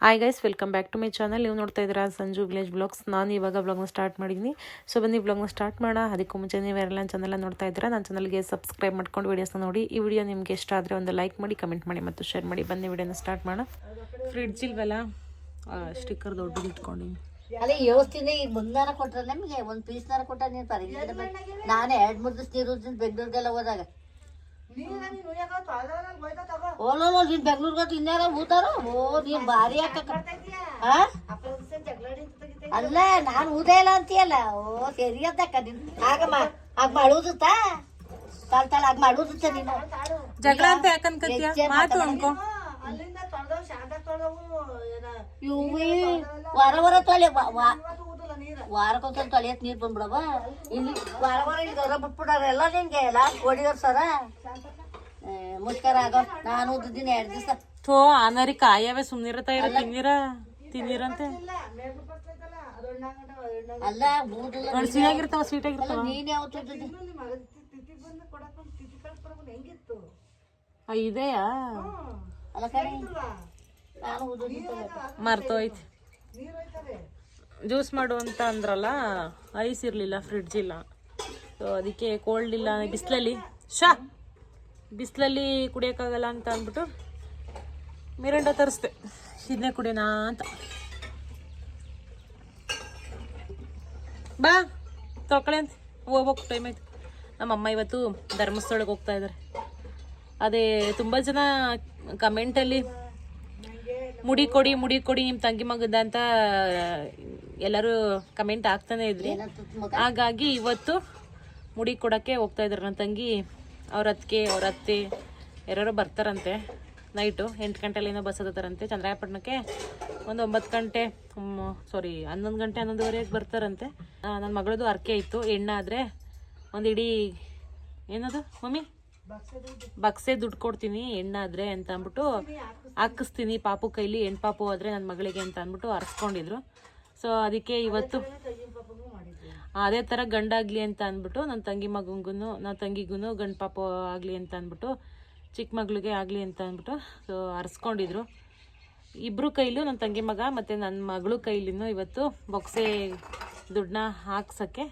Hi guys, welcome back to my channel. ನೀವು ನೋಡ್ತಾ ಇದ್ದೀರಾ ಸಂಜು ವಿಲೇಜ್ ಬ್ಲಾಗ್ಸ್. ನಾನು ಇವಾಗ ಬ್ಲಾಗ್ನ ಸ್ಟಾರ್ಟ್ ಮಾಡಿದ್ದೀನಿ. ಸೊ ಬನ್ನಿ ಬ್ಲಾಗ್ನ ಸ್ಟಾರ್ಟ್ ಮಾಡೋಣ. ಅದಕ್ಕೂ ಮುಂಚೆ ನೀವು ಯಾರೆಲ್ಲ ನನ್ನ ಚಾನಲ್ ನೋಡ್ತಾ ಇದ್ದೀರಾ, ನನ್ನ ಚಾನಲ್ಗೆ ಸಬ್ಸ್ಕ್ರೈಬ್ ಮಾಡ್ಕೊಂಡು ವೀಡಿಯೋಸ್ನ ನೋಡಿ. ಈ ವಿಡಿಯೋ ನಿಮಗೆ ಇಷ್ಟ ಆದರೆ ಒಂದು ಲೈಕ್ ಮಾಡಿ, ಕಮೆಂಟ್ ಮಾಡಿ ಮತ್ತು ಶೇರ್ ಮಾಡಿ. ಬನ್ನಿ ವಿಡಿಯೋನ ಸ್ಟಾರ್ಟ್ ಮಾಡೋಣ. ಫ್ರಿಡ್ಜ್ ಇಲ್ವಲ್ಲ, ಸ್ಟಿಕ್ಕರ್ ದೊಡ್ಡದು ಇಟ್ಕೊಂಡಿನಿ. ಅಲ್ಲ ಯೋಚಿಸ್ತೀನಿ, ಈಗ ಮುಂದಾರ ಕೊಟ್ರೆ ನಮಗೆ ಒಂದು ಪೀಸ್ನಾರ ಕೊಟ್ಟ ನೀನು ಪರಗಿಲ್ಲ. ನಾನು 2-3 ದಿವಸ ನೀರು ಬೆಂಗಳೂರಿಗೆಲ್ಲ ಹೋದಾಗ ಓಲೋ ನೀನ್ ಬೆಂಗ್ಳೂರ್ಗ ಇನ್ಯಾರ ಊತಾರ. ಓ ನೀನ್ ಭಾರಿ ಹಾಕಕ್ಕ. ಅಲ್ಲ ನಾನು ಊಟ ಇಲ್ಲ ಅಂತೀಯಲ್ಲ. ಓ ಸರಿ ಅಂತಕ್ಕ ನೀನ್ ಆಗ ಮಾಡುತ್ತ ತಾಳ ಆಗ ಮಾಡುತ್ತ ನೀನು ಜಗಳ ಅಂತ ಯಾಕನ್ಕತ್ತೀಯ? ಮಾತು ಅನ್ಕೋ. ವಾರ ತೊಳೆ ವಾರಕ್ಕೊಂದ್ಸಲ ತೊಳೆಯತ್ ನೀರ್ ಬಂದ್ಬಿಡವ. ಇಲ್ಲಿ ವಾರ ಇಲ್ಲಿ ಗೌರ ಬಿಟ್ಬಿಡಾರ ಎಲ್ಲ ನಿನ್ಗೆ ಲಾಸ್ಟ್ ಓಡಿದಾರ ಸರ ಮುಷ್ಕರ ಆಗೋ. ನಾನು ಉದ್ದಿನ 2 ದಿವಸ ಥೋ ಆನರಿ ಕಾಯವೇ ಸುಮ್ನಿರತ್ತ ಇರ ತಿನ್ನಿರಂತೆ. ಅಲ್ಲ ಸಿಹಿಯಾಗಿರ್ತಾವ, ಸ್ವೀಟ್ ಆಗಿರ್ತಾವ. ನೀನ್ ಯಾವತ್ತು ಇದೆಯಾ? ಅಲ್ಲ ಕಣೆ ನಾನು ಮರ್ತೋಯ್ತು. ಜ್ಯೂಸ್ ಮಾಡು ಅಂತ ಅಂದ್ರಲ್ಲ, ಐಸ್ ಇರಲಿಲ್ಲ, ಫ್ರಿಡ್ಜ್ ಇಲ್ಲ. ಸೊ ಅದಕ್ಕೆ ಕೋಲ್ಡ್ ಇಲ್ಲ, ಬಿಸಿಲಲ್ಲಿ ಕುಡಿಯೋಕ್ಕಾಗಲ್ಲ ಅಂತ ಅಂದ್ಬಿಟ್ಟು ಮಿರಿಂಡ ತರಿಸ್ದೆ. ಇದನ್ನೇ ಕುಡಿಯೋಣ ಅಂತ. ಬಾ ತೊಳ್ಕೊಳ್ಳಿ ಅಂತ ಹೋಗ್ಬೇಕು, ಟೈಮ್ ಆಯ್ತು. ನಮ್ಮಮ್ಮ ಇವತ್ತು ಧರ್ಮಸ್ಥಳಕ್ಕೆ ಹೋಗ್ತಾ ಇದ್ದಾರೆ. ಅದೇ ತುಂಬ ಜನ ಕಮೆಂಟಲ್ಲಿ ಮುಡಿ ಕೊಡಿ ನಿಮ್ಮ ತಂಗಿ ಮಗದ ಅಂತ ಎಲ್ಲರೂ ಕಮೆಂಟ್ ಆಗ್ತಾನೆ ಇದ್ರಿ. ಹಾಗಾಗಿ ಇವತ್ತು ಮುಡಿ ಕೊಡೋಕ್ಕೆ ಹೋಗ್ತಾ ಇದ್ದಾರೆ. ನನ್ನ ತಂಗಿ ಅವ್ರ ಅತ್ತೆ ಯಾರು ಬರ್ತಾರಂತೆ. Night 8 ಗಂಟೆಲೇನೋ bus ಹತ್ತಾರಂತೆ. ಚಂದ್ರಾಯಪಟ್ಟಣಕ್ಕೆ ಒಂದು 9 ಗಂಟೆ 11 ಗಂಟೆ 11:15 ಬರ್ತಾರಂತೆ. ನನ್ನ ಮಗಳದು ಅರ್ಕೆ ಇತ್ತು. ಹೆಣ್ಣಾದರೆ ಒಂದು ಇಡೀ ಏನದು ಮಮ್ಮಿ ಬಕ್ಸೆ ದುಡ್ಡು ಕೊಡ್ತೀನಿ ಹೆಣ್ಣಾದರೆ ಅಂತ ಅಂದ್ಬಿಟ್ಟು ಹಾಕಿಸ್ತೀನಿ ಪಾಪು ಕೈಲಿ. ಹೆಣ್ಣು ಪಾಪು ಆದರೆ ನನ್ನ ಮಗಳಿಗೆ ಅಂತ ಅಂದ್ಬಿಟ್ಟು ಹರಿಸ್ಕೊಂಡಿದ್ರು. ಸೊ ಅದಕ್ಕೆ ಇವತ್ತು ಅದೇ ಥರ ಗಂಡಾಗಲಿ ಅಂತ ಅಂದ್ಬಿಟ್ಟು ನನ್ನ ತಂಗಿಗೂ ಗಂಡು ಪಾಪು ಆಗಲಿ ಅಂತ ಅಂದ್ಬಿಟ್ಟು, ಚಿಕ್ಕ ಮಗಳಿಗೆ ಆಗಲಿ ಅಂತ ಅಂದ್ಬಿಟ್ಟು ಸೊ ಹರಿಸ್ಕೊಂಡಿದ್ರು. ಇಬ್ಬರು ಕೈಲೂ, ನನ್ನ ತಂಗಿ ಮಗ ಮತ್ತು ನನ್ನ ಮಗಳು ಕೈಲಿನೂ ಇವತ್ತು ಬೊಕ್ಸೆ ದುಡ್ಡನ್ನ ಹಾಕ್ಸೋಕ್ಕೆ,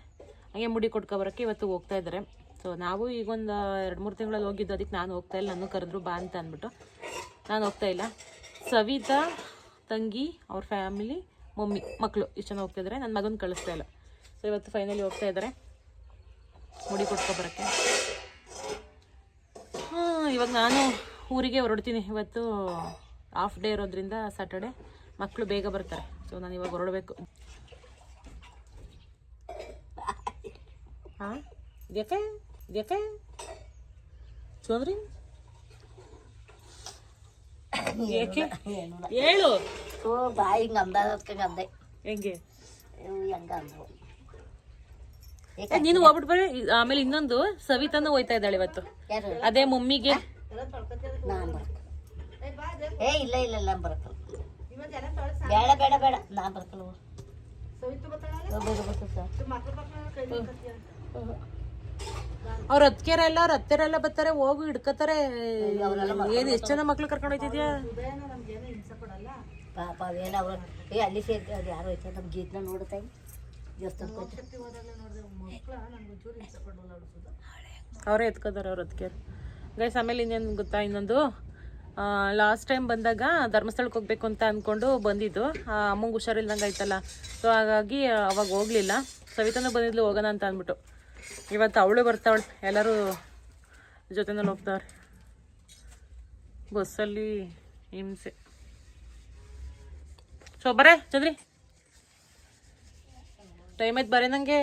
ಹಾಗೆ ಮುಡಿ ಕೊಟ್ಕೊಬರೋಕ್ಕೆ ಇವತ್ತು ಹೋಗ್ತಾ ಇದ್ದಾರೆ. ಸೊ ನಾವು ಈಗೊಂದು 2-3 ತಿಂಗಳಲ್ಲಿ ಹೋಗಿದ್ದು. ಅದಕ್ಕೆ ನಾನು ಹೋಗ್ತಾ ಇಲ್ಲ. ನನ್ನ ಕರೆದ್ರು ಬಾ ಅಂತ ಅಂದ್ಬಿಟ್ಟು ನಾನು ಹೋಗ್ತಾ ಇಲ್ಲ. ಸವಿತಾ, ತಂಗಿ, ಅವ್ರ ಫ್ಯಾಮಿಲಿ, ಮಮ್ಮಿ, ಮಕ್ಕಳು ಇಷ್ಟು ಜನ ಹೋಗ್ತಾಯಿದ್ದಾರೆ. ನನ್ನ ಮಗನ ಕಳಿಸ್ತಾ ಇಲ್ಲ. ಸೊ ಇವತ್ತು ಫೈನಲಿ ಹೋಗ್ತಾ ಇದ್ದಾರೆ ಮುಡಿ ಕೊಟ್ಕೊಬರೋಕ್ಕೆ. ಇವಾಗ ನಾನು ಊರಿಗೆ ಹೊರಡ್ತೀನಿ. ಇವತ್ತು ಹಾಫ್ ಡೇ ಇರೋದ್ರಿಂದ ಸ್ಯಾಟರ್ಡೆ, ಮಕ್ಕಳು ಬೇಗ ಬರ್ತಾರೆ. ಸೊ ನಾನು ಇವಾಗ ಹೊರಡಬೇಕು. ಹಾಂ ಇದಕ್ಕೆ ಚೋದ್ರಿ ಹೇಳು. ಬಾಯಿ ಗಂದೆ ಹೆಂಗೆ ಹೆಂಗಂದ್ರು ನೀನು ಹೋಗ್ಬಿಟ್ಟು ಬರ್ರಿ. ಆಮೇಲೆ ಇನ್ನೊಂದು ಸವಿತಾನು ಹೋಯ್ತಾ ಇದ್ದಾಳೆ ಇವತ್ತು. ಅದೇ ಮಮ್ಮಿಗೆ ಇಲ್ಲ ಬರಕಲ್ಲ. ಬೇಡ ನಾನ್ ಬರಕಲ್ಲ. ಅವ್ರ ಅತ್ತಿಗೆರೆಲ್ಲ ಅವ್ರ ಅತ್ತೆರೆಲ್ಲ ಬರ್ತಾರೆ, ಹೋಗು ಹಿಡ್ಕತಾರೆ. ಏನ್ ಎಷ್ಟು ಜನ ಮಕ್ಳು ಕರ್ಕೊಂಡು ಹೋಯ್ತಿದ್ಯಾ? ಪಾಪ ಅವೇನ ಅವ್ರ ಅಲ್ಲಿ ಸೇರಿ ಅದು ಯಾರು ಹೋಯ್ತಾರೆ ನಮ್ಮ ಗೀತನ ನೋಡ್ತಾ ಅವರೇ ಎತ್ಕೋದಾರ ಅವ್ರ ಅತ್ತಿಗೆ ಗೈಸ್. ಆಮೇಲೆ ಇನ್ನೇನು ಗೊತ್ತಾ, ಇನ್ನೊಂದು ಲಾಸ್ಟ್ ಟೈಮ್ ಬಂದಾಗ ಧರ್ಮಸ್ಥಳಕ್ಕೆ ಹೋಗ್ಬೇಕು ಅಂತ ಅಂದ್ಕೊಂಡು ಬಂದಿದ್ದು. ಅಮ್ಮಂಗೆ ಹುಷಾರಿಲ್ದಂಗೆ ಆಯ್ತಲ್ಲ. ಸೊ ಹಾಗಾಗಿ ಅವಾಗ ಹೋಗ್ಲಿಲ್ಲ. ಸವಿತಾನು ಬಂದಿದ್ಲು ಹೋಗೋಣ ಅಂತ ಅಂದ್ಬಿಟ್ಟು. ಇವತ್ತು ಅವಳು ಬರ್ತಾವಳೆ, ಎಲ್ಲರೂ ಜೊತೆನಲ್ಲಿ ಹೋಗ್ತಾವ್ರೆ. ಬಸ್ಸಲ್ಲಿ ಹಿಂಸೆ. ಸೊ ಬರೇ ಚಂದ್ರಿ, ಟೈಮ್ ಆಯ್ತು ಬರೇ ನನಗೆ.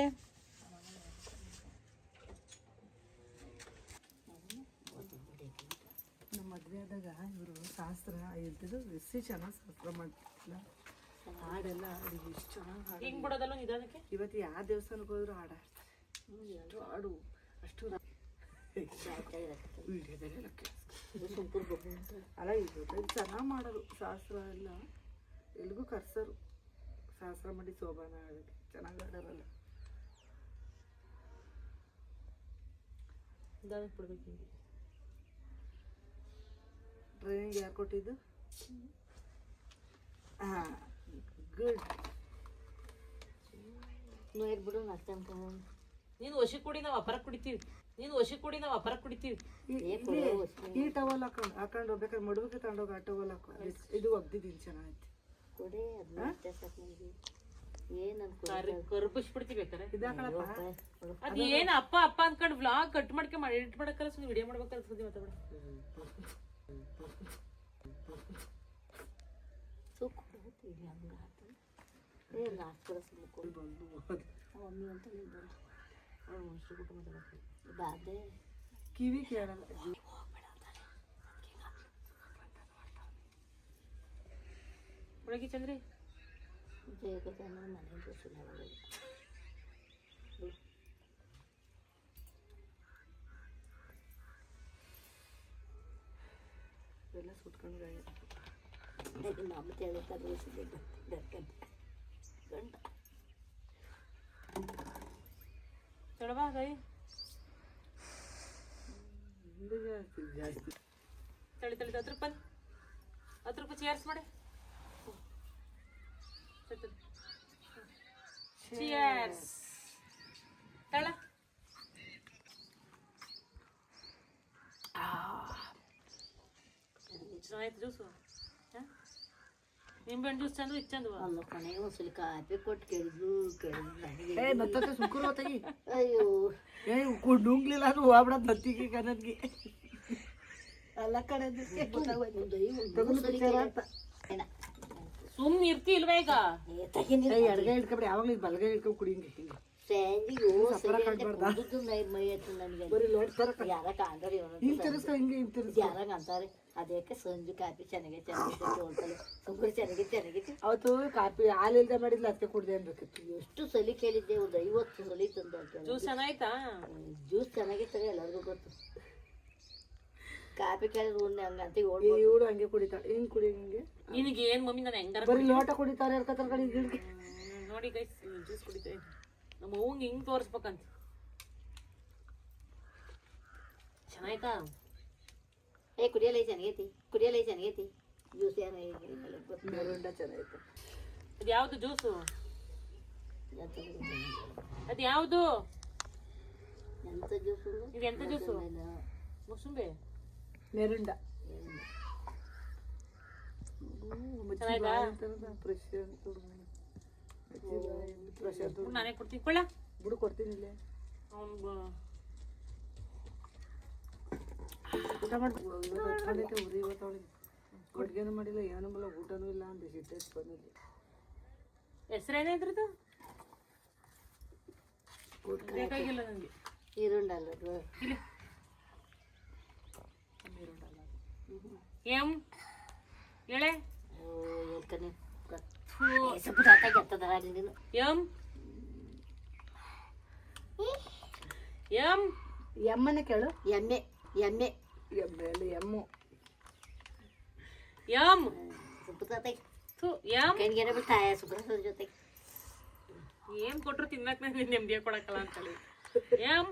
ನಮ್ಮ ಮದುವೆ ಆದಾಗ ಇವರು ಶಾಸ್ತ್ರ ಹೇಳ್ತಿದ್ದು ಎಸ್ಸಿ ಚೆನ್ನಾಗಿ ಶಾಸ್ತ್ರ ಮಾಡ್ತಿಲ್ಲ. ಹಾಡೆಲ್ಲ ಹಾಡಿದ್ವಿ, ಎಷ್ಟು ಚೆನ್ನಾಗಿ ಹಾಡು. ಹಿಂಗೆ ಬಿಡೋದಲ್ಲ ನಿಧಾನಕ್ಕೆ. ಇವತ್ತು ಯಾವ ದೇವಸ್ಥಾನಕ್ಕೆ ಹೋದ್ರು ಹಾಡು ಹಾಡ್ತಾರೆ. ಎಷ್ಟು ಹಾಡು, ಅಷ್ಟು ವಿಡಿಯೋದಲ್ಲೆಲ್ಲ ಅಲ್ಲ. ಇದು ಚೆನ್ನಾಗಿ ಮಾಡೋದು ಶಾಸ್ತ್ರ ಎಲ್ಲ. ಎಲ್ಗೂ ಕರ್ಸರು ಶಾಸ್ತ್ರ ಮಾಡಿ ಶೋಭಾನ ಆಡೋಕ್ಕೆ ಚೆನ್ನಾಗಿ ಆಡೋರಲ್ಲ. ಟ್ರೈನಿಂಗ್ ಯಾರು ಕೊಟ್ಟಿದ್ದು? ಗುಡ್. ಬಿಡು ಮತ್ತೆ ಅನ್ಕೊಂಡು ನೀನು ಒಸಿ ಕುಡಿ, ನಾವು ಅಪರ ಕುಡಿತೀವಿ. ಈ ಟವಲ್ ಹಾಕೊಂಡು ಹೋಗ್ಬೇಕಾದ್ರೆ ಮಡುವಿಗೆ ತಗೊಂಡೋಗಿ ಆ ಟವಲ್ ಹಾಕೋ. ಇದು ಒಗ್ದಿದ್ದೀನಿ, ಚೆನ್ನಾಗೈತಿ. ಕೊಡೆ ಕರ್ಬಿಸ್ಬಿಡ್ತೀವಿ ಬೇಕಾರೆ. ಇದಾಕಳಪ್ಪ. ಅದ್ ಏನ್ ಅಪ್ಪ ಅಪ್ಪ ಅನ್ಕೊಂಡು ವ್ಲಾಗ್ ಕಟ್ ಮಾಡ್ಕೊಂಡು ಎಡಿಟ್ ಮಾಡಕ್ಕಲ್ಲ, ಸುಮ್ಮನೆ ವಿಡಿಯೋ ಮಾಡ್ಬೇಕಲ್ಲ. ಸುದ್ದಿ ಮಾತಾಡ ಕಿವಿ ಕೇಳಲ್ಲ. ಒಳಗಿ ಚಂದ್ರಿ ಎಲ್ಲ ಸುಟ್ಕೊಂಡು ಚಳವಾ ಕೈ ಜಾಸ್ತಿ ತಳಿ 10 ರೂಪಾಯಿ ಚೇರ್ಸ್ ಮಾಡಿ. ಚಿಯರ್ಸ್ ತಳ. ಚೆನ್ನಾಯ್ತು ಜ್ಯೂಸು. ನಿಂಬೆಹಣ್ಣು ಜ್ಯೂಸ್ ಚಂದ ಇತ್ತು ಚಂದ. ಅಲ್ಲ ಕಣೆ ಒಂದ್ಸಲಿ ಕಾಪಿ ಕೊಟ್ಟು ಕೇಳಿದ್ರು ಸುಕ್ರು ಹೊತ್ತಾಗಿ ಅಯ್ಯೋ ನುಂಗ್ಲಿಲ್ಲ ಅದು ಹೋಗ್ಬಿಡೋದು ಬತ್ತಿಗೆ ಕನ್ನಡ್ಗೆ ಅಲ್ಲ ಕಡೆ ಸುಮ್ಮನೆ ಇರ್ತಿ ಇಲ್ವಾ ಈಗ? ಎಡಗೈ ಹಿಡ್ಕೊಬಿಡಿ, ಯಾವಾಗಲೂ ಬಲಗೈ ಹಿಡ್ಕೊಂಡು ಕುಡಿ. ಹಿಂಗೆ ಅಂತಾರೆ ಅದಕ್ಕೆ ಸಂಜು ಕಾಪಿ ಚೆನ್ನಾಗೈತೆ ಅವತ್ತು ಕಾಪಿ ಹಾಲಿಲ್ದ ಮಾಡಿದ್ಲ ಅದಕ್ಕೆ ಕುಡ್ದೆ ಅನ್ಬೇಕಿತ್ತು. ಎಷ್ಟು ಸಲಿ ಕೇಳಿದ್ದೆ, ಒಂದು 50 ಸಲಿ ತಂದು ಜ್ಯೂಸ್ ಚೆನ್ನಾಯ್ತಾ? ಜ್ಯೂಸ್ ಚೆನ್ನಾಗಿತ್ತು, ಎಲ್ಲರಿಗೂ ಗೊತ್ತು. ಕಾಪಿ ಕೇಳಿದ್ರು ಹಂಗಂತ ಇವಳು ಹಂಗೆ ಕುಡಿತಾಳೆ. ಹಿಂಗ್ ಕುಡಿ, ಹಿಂಗೆ ನಿನಗೆ ಏನ್ ಮಮ್ಮಿ, ನಾನು ಹೆಂಗಾರ ಬರೀ ಲೋಟ ಕುಡಿತಾರೆ ನೋಡಿ ಗೈಸ್, ಜ್ಯೂಸ್ ಕುಡಿತೇವೆ. ನಮ್ಮ ಅವ್ವಂಗೆ ಹಿಂಗ್ ತೋರಿಸ್ಬೇಕಂತ. ಚೆನ್ನಾಯ್ತಾ? ಕುಡಿಯಲ್ಲ ಚೆನ್ನಾಗೈತಿ ಜ್ಯೂಸ್ ಮೆರುಂಡ ಚೆನ್ನಾಗಿತ್ತು. ಅದು ಯಾವ್ದು ಜ್ಯೂಸು? ಅದು ಯಾವುದು? ಎಂತ ಜ್ಯೂಸು ಇದು? ಎಂತ ಜ್ಯೂಸು? ಮುಸುಂಬೆ ಮೆರುಂಡ. ನಾನೇ ಕೊಡ್ತೀನಿ, ಕೊಳ್ಳ ಬಿಡು, ಕೊಡ್ತೀನಿ. ಇಲ್ಲೇ ಊಟ ಮಾಡ್ಕೊಂಡೈತೆ. ಉರಿ ಇವತ್ತವಳಿಗೆ ಅಡುಗೆನೂ ಮಾಡಿಲ್ಲ, ಏನೂ ಇಲ್ಲ, ಊಟನೂ ಇಲ್ಲ ಅಂತ ಸಿಟ್ಟೈತೆ ಬಂದಿಲ್ಲ. ಹೆಸರೇನೇ ಇದ್ರದ್ದು? ಬೇಕಾಗಿಲ್ಲ ನನಗೆ. ಈರುಂಡಲ್ಲ ಇಲ್ಲಿ ಎಂ ಹೇಳೆ. ಎಂ ಎಂ ಎಮ್ಮನೆ ಕೇಳು. ಎಮ್ಮೆ ಎಮ್ಮೆ ಅಲ್ಲ, ಎಮ್ಮು. ಎಂ ಎಂ ಕಣ್ಗೆರೆ ಬಿಟ್ಟಾಯ ಸುಬ್ರಹ್ಮಣ್ಯ ಜೊತೆ ಏನ್ ಕೊಟ್ರು ತಿನ್ನಕ್ ನನಗೆ ನೆಮ್ಮದಿ ಕೊಡಕ್ಕಲ್ಲ ಅಂತೇಳಿ. ಎಂ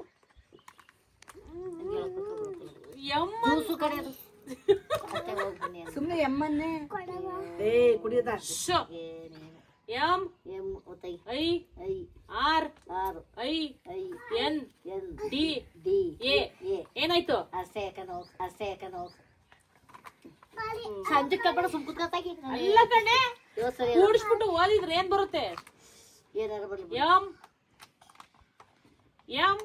ಎಂ ಜ್ಯೂಸು ಕಡೆಯದು ಸುಮ್ಮನೆ ಎಮ್ಮನ್ನೇ ಕುಡಿಯೋದ. ಎಂ ಒತ್ತೈ ಐ ಐ ಆರ್ ಆರು I I N N D D A. ಏನಾಯ್ತು? ಅಷ್ಟೇ ಯಾಕನೋ ಸಂಜೆ ಕಬ್ಬಣ ಸುಮ್ಕುತ್ತಾಗಿ ಅಲ್ಲ ಕಣೆ, ಕೂಡಿಸ್ಬಿಟ್ಟು ಓದಿದ್ರೆ ಏನ್ ಬರುತ್ತೆ? ಏನಾರು ಬರ್ಲಿ. ಎಂ ಎಂ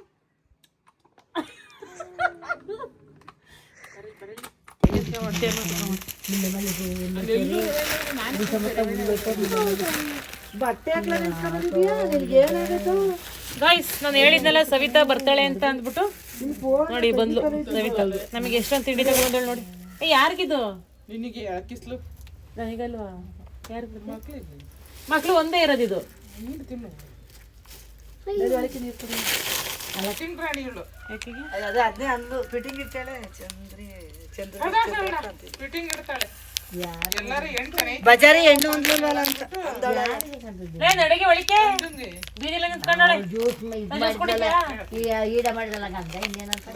ಬಟ್ಟೆ ಗೈಸ್, ನಾನು ಹೇಳಿದ್ನಲ್ಲ ಸವಿತಾ ಬರ್ತಾಳೆ ಅಂತ ಅಂದ್ಬಿಟ್ಟು ನೋಡಿ ಬಂದ್ಲು ಸವಿತಾ. ನಮಗೆ ಎಷ್ಟೊಂದು ತಿಂಡಿ ತಗೊಂಡಳು ನೋಡಿ. ಯಾರಿಗಿದು? ನಿನಗೆ ಯಾಕಿಸ್ಲು? ನನಗಲ್ವಾ? ಯಾರು ಮಕ್ಳು ಒಂದೇ ಇರೋದಿದು. ಅದೇ ಅಂದು ಫಿಟ್ಟಿಂಗ್ ಇರ್ತಾಳೆ. ಬಜಾರಿ ಹೆಣ್ಣು ಅಂದ್ಲಲ್ಲ ಅಂತ ಅಡಿಗೆ ಒಳಿಕೆ ಬೀದಿಲ್ಲ ನಿಂತ್ಕೊಂಡಾಳೆ. ಈಡ ಮಾಡಿದಲ್ಲ ಗಂಧ ಇನ್ನೇನಂತ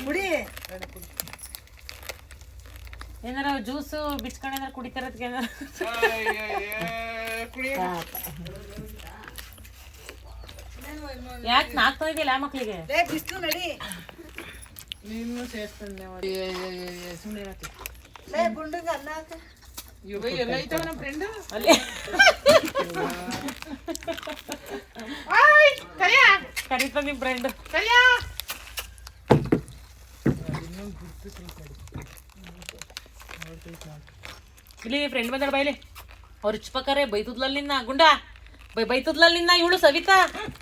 ಕುಡಿ. ಏನಾರ ಜ್ಯೂಸು ಬಿಚ್ಕೊಂಡು ಏನಾರ ಕುಡಿತಾರದ್ಕೆ ಏನಾರ ಯಾಕೆ ನಾಲ್ಕು ತಂದಿದ್ದಿಲ್ಲ ಆ ಮಕ್ಳಿಗೆ ಬಿಸ್ಲು ನಡಿ ನೀನು ಸೇರ್ಸ್ಕೊಂಡೆ ಸುಮ್ಮನೆ ಗುಂಡಂಗ ಅನ್ನ ಹಾಕ ಎಲ್ಲ ಐತವ ನಮ್ಮ ಫ್ರೆಂಡ್ ಅಲ್ಲಿ ಕರೀತ ನಿಮ್ ಫ್ರೆಂಡ್ ಇಲ್ಲಿ ಫ್ರೆಂಡ್ ಬಂದಾಳ ಬೈಲಿ ಅವ್ರು ಉಚ್ಪಕ್ಕಾರೆ ಬೈತುದ್ಲಲ್ಲಿ ನಿನ್ನ ಗುಂಡ ಬೈತುದ್ಲಲ್ಲಿ ನಿನ್ನ ಇವಳು ಸವಿತಾ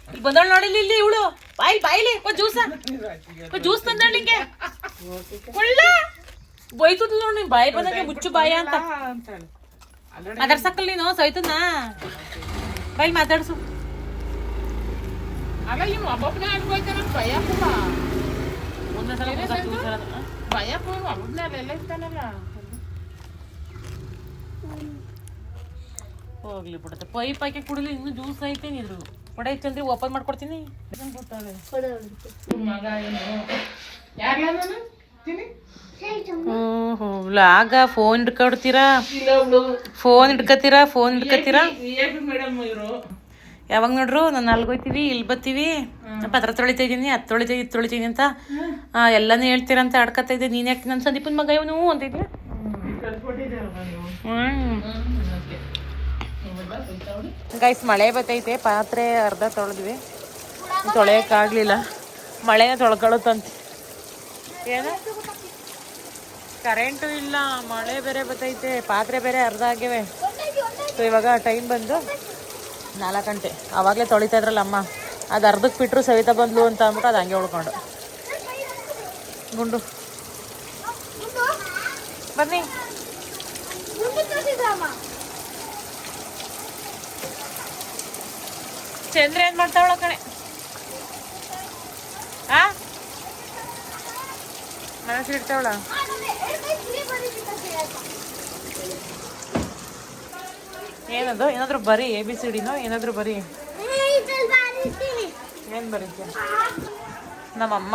ಇಲ್ಲಿ ಬಂದಳ ನೋಡಿಲ್ಲ ಇಲ್ಲಿ ಇವಳು ಬಾಯ್ಲಿ ಜ್ಯೂಸ್ ತಂದಾಳ ನಿಂಗೆ ಒಳ್ಳೆ ಬೈತುದ್ಲ ನೋಡಿ ನೀನ್ ಬಾಯಿ ಬಂದಂಗೆ ಮುಚ್ಚು ಬಾಯ ಅಂತ ಮಾತಾಡ್ಸಕ್ಕಲ್ಲ ನೀನು ಸವಿತನ್ನ ಬಾಯಿ ಮಾತಾಡ್ಸು ಅಲ್ಲ ಇವ್ ಒಬ್ಬೊಬ್ಬನೇ ಅನ್ಕೋಯ್ತಾನ ಭಯಪ್ಪ ಒಂದೊಂದ್ಸಲ ಭಯಪ್ಪ ಒಬ್ಬೊಬ್ಬನೇ ಅಲ್ಲೆಲ್ಲ ಇರ್ತಾನಲ್ಲ ಹೋಗ್ಲಿ ಬಿಡುತ್ತೆ ಪೈಪ್ ಹಾಕಿ ಕುಡಿಲಿ ಇನ್ನೂ ಜ್ಯೂಸ್ ಐತೆ ನೀರು ಕೊಡೆ ಐತಂದ್ರೆ ಓಪನ್ ಮಾಡ್ಕೊಡ್ತೀನಿ ಮಗ ಏನು ಯಾರ್ಲ ನಾನು ತಿನ್ನಿ ಓಹೋ ಲಾಗ ಫೋನ್ ಹಿಡ್ಕೊಡ್ತೀರಾ ಫೋನ್ ಹಿಡ್ಕತ್ತೀರಾ ಮೇಡಮ್ ಇವರು ಯಾವಾಗ ನೋಡ್ರು ನಾನು ಅಲ್ಗೋಯ್ತೀವಿ ಇಲ್ಲಿ ಬರ್ತೀವಿ ಪತ್ರ ತೊಳಿತಾ ಇದ್ದೀನಿ ಅದು ತೊಳಿತೀನಿ ಇದು ತೊಳಿತೀನಿ ಅಂತ ಎಲ್ಲಾನು ಹೇಳ್ತೀರಂತ ಆಡ್ಕತ್ತಾ ಇದ್ದೆ ನೀನು ಯಾಕೆ ನನ್ನ ಸಂದೀಪನ ಮಗ ಇವನು ಅಂತಿದ್ದೆ ಗೈಸ್ ಮಳೆ ಬತ್ತೈತೆ ಪಾತ್ರೆ ಅರ್ಧ ತೊಳೆದ್ವಿ ತೊಳೆಯೋಕ್ಕಾಗಲಿಲ್ಲ ಮಳೆನ ತೊಳ್ಕೊಳ್ಳುತ್ತಂತೆ ಏನು ಕರೆಂಟು ಇಲ್ಲ ಮಳೆ ಬೇರೆ ಬತ್ತೈತೆ ಪಾತ್ರೆ ಬೇರೆ ಅರ್ಧ ಆಗ್ಯವೆ ಸೊ ಇವಾಗ ಟೈಮ್ ಬಂದು 4 ಗಂಟೆ ಆವಾಗಲೇ ತೊಳಿತಾ ಇದ್ರಲ್ಲ ಅಮ್ಮ ಅದು ಅರ್ಧಕ್ಕೆ ಬಿಟ್ಟರು ಸವಿತಾ ಬಂದ್ಲು ಅಂತ ಅಂದ್ಬಿಟ್ಟು ಅದು ಹಂಗೆ ಉಳ್ಕೊಂಡು ಗುಂಡು ಬನ್ನಿ ಚಂದ್ರ ಏನ್ ಮಾಡ್ತಾವಳ ಕಣೆ ಆ ಮನಸ್ಸು ಇಡ್ತಾವಳ ಏನದು ಏನಾದ್ರು ಬರೀ ABCD ಏನಾದ್ರು ಬರೀ ಏನ್ ಬರೀತೀಯ ನಮ್ಮಮ್ಮ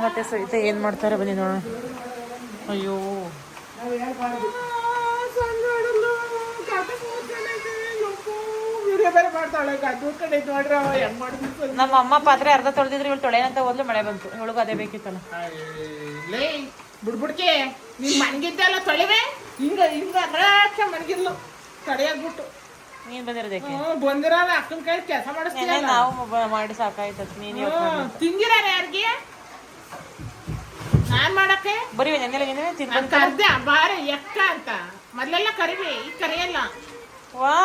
ಮತ್ತೆ ಸಹಿತ ಏನ್ ಮಾಡ್ತಾರೆ ಬನ್ನಿ ನೋಡೋಣ ಅಯ್ಯೋ ನಮ್ಮ ಅಮ್ಮ ಪಾತ್ರೆ ಅರ್ಧ ತೊಳೆದಿದ್ರೆ ಇವಳು ತೊಳೆನಂತ ಹೋದ್ಲು ಮಳೆ ಬಂತು ಇವಳಿಗೂ ಅದೇ ಬೇಕಿತ್ತಲ್ಲ ಬಿಡ್ಬಿಡ್ಕೆ ನೀನ್ ಮನ್ಗಿದ್ದೆಲ್ಲ ತೊಳಿವೆ ಹಿಂಗ ಮನ್ಗಿದ್ಲು ತಡೆಯಾಗ್ಬಿಟ್ಟು ನೀನ್ ಬಂದಿರೋದಕ್ಕೆ ಬಂದಿರಲ್ಲ ಅಕ್ಕನ ಕೈ ಕೆಲಸ ಮಾಡಿಸ್ತೀನಿ ನಾವು ಮಾಡಿ ಸಾಕಾಯ್ತು ನೀನ್ ತಿಂದಿರ ಯಾರಿಗೆ ನಾನ್ ಮಾಡಕ್ಕೆ ಬರೀ ನೆನ್ನೆಲ್ಲ ತಿನ್ಕೊಂಡು ಕರ್ದೆ ಬಾರೆ ಎಕ್ಕ ಅಂತ ಮೊದ್ಲೆಲ್ಲ ಕರಿವಿ ಈಗ ಕರಿಯಲ್ಲ ವಾ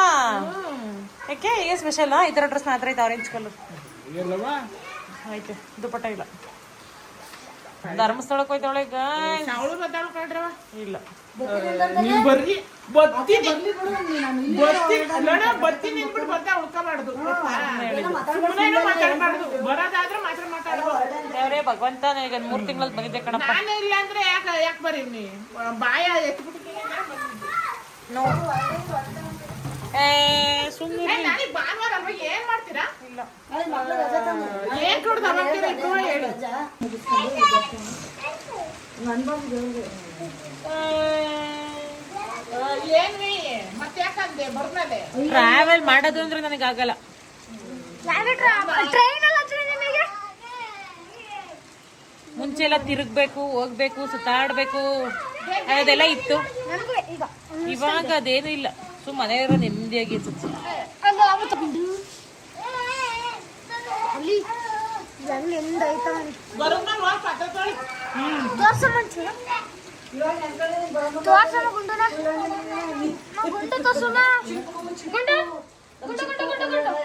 ಯಾಕೆ ಈಗ ಸ್ಪೆಷಲ್ ಈ ಥರ ಡ್ರೆಸ್ ಮಾತ್ರ ಐತೆ ಆರೆಂಜ್ ಕಲರ್ ಆಯ್ತು ದುಪ್ಪಟ್ಟ ಇಲ್ಲ ಧರ್ಮಸ್ಥಳಕ್ಕೆ ಹೋಯ್ತವಳೆಗ ಅವಳು ಬದ್ದಾಳ್ಕೊಂಡ್ರವ ಇಲ್ಲ ನೀವು ಬರ್ರಿ ಬರ್ತೀನಿ ಬರ್ತೀನಿ ಅಂದ್ಬಿಟ್ಟು ಬರ್ತಾ ಉಳ್ಕೋಬಾರ್ದು ಮಾತಾಡ್ಬಾರ್ದು ಬರೋದಾದ್ರೆ ಮಾತ್ರ ಮಾತಾಡ್ಬೋದು ದೇವ್ರೇ ಭಗವಂತ ಈಗ 3 ತಿಂಗಳಲ್ಲಿ ಬಂದಿದ್ದೆ ಕಣಪ್ಪ ನಾನು ಇಲ್ಲ ಅಂದ್ರೆ ಯಾಕೆ ಬರೀ ನೀ ಬಾಯ ಎತ್ಬಿಟ್ಟು ನೋ ಸುಮ್ಮನೆ ನನಗೆ ಭಾನುವಾರ ಅಲ್ವಾ ಏನ್ ಮಾಡ್ತೀರಾ ಇಲ್ಲ ಏನ್ ಕೊಡ್ದು ಅವಾಗ್ತೀರ ಇಬ್ಬರು ಹೇಳಿ ಏನ್ವಿ ಮತ್ತೆ ಯಾಕಂದೆ ಬರ್ನದೆ ಟ್ರಾವೆಲ್ ಮಾಡೋದು ಅಂದ್ರೆ ನನಗಾಗಲ್ಲ ಮುಂಚೆ ಎಲ್ಲ ತಿರುಗ್ಬೇಕು ಹೋಗ್ಬೇಕು ಸುತ್ತಾಡ್ಬೇಕು ಅದೆಲ್ಲ ಇತ್ತು ಇವಾಗ ಅದೇನು ಇಲ್ಲ ಮನೆ ಇರೋ ನೆಮ್ಮದಿಯಾಗಿ ಅನ್ಸುತ್ತೆ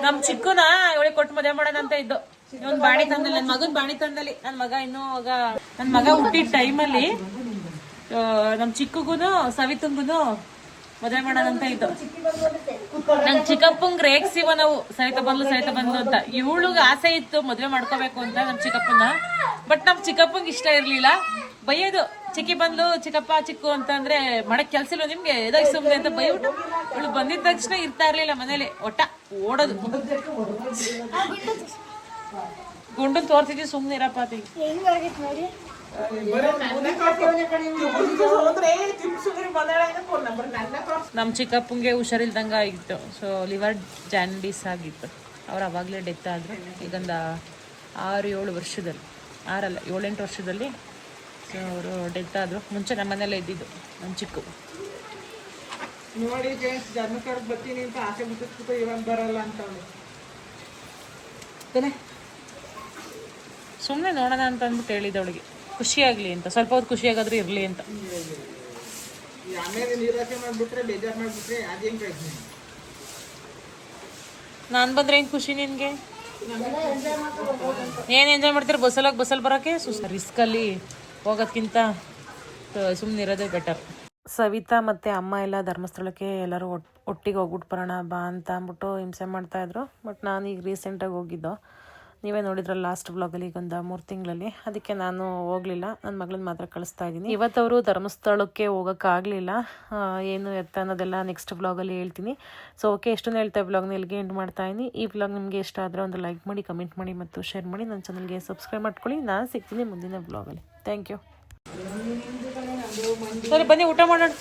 ನಮ್ ಚಿಕ್ಕನ ಇವಳಿಗೆ ಕೊಟ್ಟು ಮದುವೆ ಮಾಡೋದಂತ ಇದ್ದು ಇವನ್ ಬಾಣಿ ತಂದಲ್ಲಿ ನನ್ ಮಗನ್ ಬಾಣಿ ತಂದಲ್ಲಿ ನನ್ ಮಗ ಇನ್ನೂ ನನ್ ಮಗ ಹುಟ್ಟಿದ ಟೈಮಲ್ಲಿ ನಮ್ ಚಿಕ್ಕಗುನು ಸವಿತಂಗುನು ಮದುವೆ ಮಾಡೋದಂತ ಇದ್ದು ನಂಗೆ ಚಿಕ್ಕಪ್ಪಂಗ್ ರೇಗ್ಸಿವ ನಾವು ಸಹಿತ ಬಂದ್ಲು ಅಂತ ಇವಳಿಗೆ ಆಸೆ ಇತ್ತು ಮದುವೆ ಮಾಡ್ಕೋಬೇಕು ಅಂತ ನಮ್ ಚಿಕ್ಕಪ್ಪನ ಬಟ್ ನಮ್ ಚಿಕ್ಕಪ್ಪಂಗ್ ಇಷ್ಟ ಇರ್ಲಿಲ್ಲ ಬೈಯೋದು ಚಿಕ್ಕಿ ಬಂದ್ಲು ಚಿಕ್ಕಪ್ಪ ಚಿಕ್ಕು ಅಂತ ಅಂದ್ರೆ ಮಾಡಕ್ ಕೆಲ್ಸ ಇಲ್ಲ ನಿಮ್ಗೆ ಎದಾಗ ಸುಮ್ನೆ ಅಂತ ಬೈಬಿಟ್ಟು ಇವಳು ಬಂದಿದ ತಕ್ಷಣ ಇರ್ತಾ ಇರ್ಲಿಲ್ಲ ಮನೇಲಿ ಒಟ್ಟ ಓಡೋದು ಗುಂಡು ತೋರ್ತಿದ್ವಿ ಸುಮ್ನೆ ಇರಪ್ಪ ನಮ್ಮ ಚಿಕ್ಕಪ್ಪಂಗೆ ಹುಷಾರಿಲ್ದಂಗೆ ಆಗಿತ್ತು. ಸೊ ಲಿವರ್ ಜಾಂಡೀಸ್ ಆಗಿತ್ತು. ಅವ್ರು ಅವಾಗಲೇ ಡೆತ್ ಆದರು. ಈಗೊಂದು 6-7 ವರ್ಷದಲ್ಲಿ, 7-8 ವರ್ಷದಲ್ಲಿ ಸೊ ಅವರು ಡೆತ್ ಆದರು. ಮುಂಚೆ ನಮ್ಮ ಮನೆಯಲ್ಲೇ ಇದ್ದಿದ್ದು ನಮ್ಮ ಚಿಕ್ಕು. ನೋಡಿ ಜನ್ಮಕರ್ ಬರ್ತೀನಿ ಅಂತ ಆಸೆ ಬಿಟ್ಟಿಸ್ಬಿಟ್ಟು ಇವಾಗ ಬರಲ್ಲ ಅಂತ ಸುಮ್ಮನೆ ನೋಡೋಣ ಅಂತ ಅಂದ್ಬಿಟ್ಟು ಹೇಳಿದ್ದೆ ಅವಳಿಗೆ, ಖುಷಿಯಾಗಲಿ ಅಂತ, ಸ್ವಲ್ಪ ಹೊತ್ತು ಖುಷಿಯಾಗಾದ್ರೂ ಇರಲಿ ಅಂತ. ಆಮೇಲೆ ನಿರಾಸೆ ಮಾಡಿಬಿಟ್ರೆ ಬೇಜಾರು ಮಾಡಿಬಿಟ್ರೆ ಅದೇನು ಪ್ರಯತ್ನ. ನಾನು ಬಂದರೆ ಏನು ಖುಷಿ ನಿನಗೆ? ಏನು ಎಂಜಾಯ್ ಮಾಡ್ತೀರಿ? ಬಸ್ಸಲ್ಲಿ ಬರೋಕ್ಕೆ ರಿಸ್ಕಲ್ಲಿ ಹೋಗೋದ್ಕಿಂತ ಸುಮ್ಮನೆ ಇರೋದೇ ಬೆಟರ್. ಸವಿತಾ ಮತ್ತು ಅಮ್ಮ ಎಲ್ಲ ಧರ್ಮಸ್ಥಳಕ್ಕೆ ಎಲ್ಲರೂ ಒಟ್ಟಿಗೆ ಹೋಗ್ಬಿಟ್ಟು ಬರೋಣ ಬಾ ಅಂತ ಅಂದ್ಬಿಟ್ಟು ಹಿಂಸೆ ಮಾಡ್ತಾಯಿದ್ರು. ಬಟ್ ನಾನು ಈಗ ರೀಸೆಂಟಾಗಿ ಹೋಗಿದ್ದು, ನೀವೇ ನೋಡಿದ್ರಲ್ಲ ಲಾಸ್ಟ್ ವ್ಲಾಗಲ್ಲಿ, ಈಗ ಒಂದು 3 ತಿಂಗಳಲ್ಲಿ. ಅದಕ್ಕೆ ನಾನು ಹೋಗಲಿಲ್ಲ, ನನ್ನ ಮಗಳನ್ನ ಮಾತ್ರ ಕಳಿಸ್ತಾ ಇದ್ದೀನಿ. ಇವತ್ತವರು ಧರ್ಮಸ್ಥಳಕ್ಕೆ ಹೋಗೋಕ್ಕಾಗಲಿಲ್ಲ. ಏನು ಎತ್ತ ಅನ್ನೋದೆಲ್ಲ ನೆಕ್ಸ್ಟ್ ವ್ಲಾಗಲ್ಲಿ ಹೇಳ್ತೀನಿ. ಸೊ ಓಕೆ, ಎಷ್ಟೊಂದು ಹೇಳ್ತಾ ವ್ಲಾಗ್ನ ಇಲ್ಲಿಗೆ ಎಂಡ್ ಮಾಡ್ತಾ ಇದ್ದೀನಿ. ಈ ವ್ಲಾಗ್ ನಿಮಗೆ ಇಷ್ಟ ಆದರೆ ಒಂದು ಲೈಕ್ ಮಾಡಿ, ಕಮೆಂಟ್ ಮಾಡಿ ಮತ್ತು ಶೇರ್ ಮಾಡಿ. ನನ್ನ ಚಾನಲ್ಗೆ ಸಬ್ಸ್ಕ್ರೈಬ್ ಮಾಡ್ಕೊಳ್ಳಿ. ನಾನು ಸಿಗ್ತೀನಿ ಮುಂದಿನ ವ್ಲಾಗಲ್ಲಿ. Thank you. ಸರಿ ಬನ್ನಿ ಊಟ ಮಾಡೋಣ.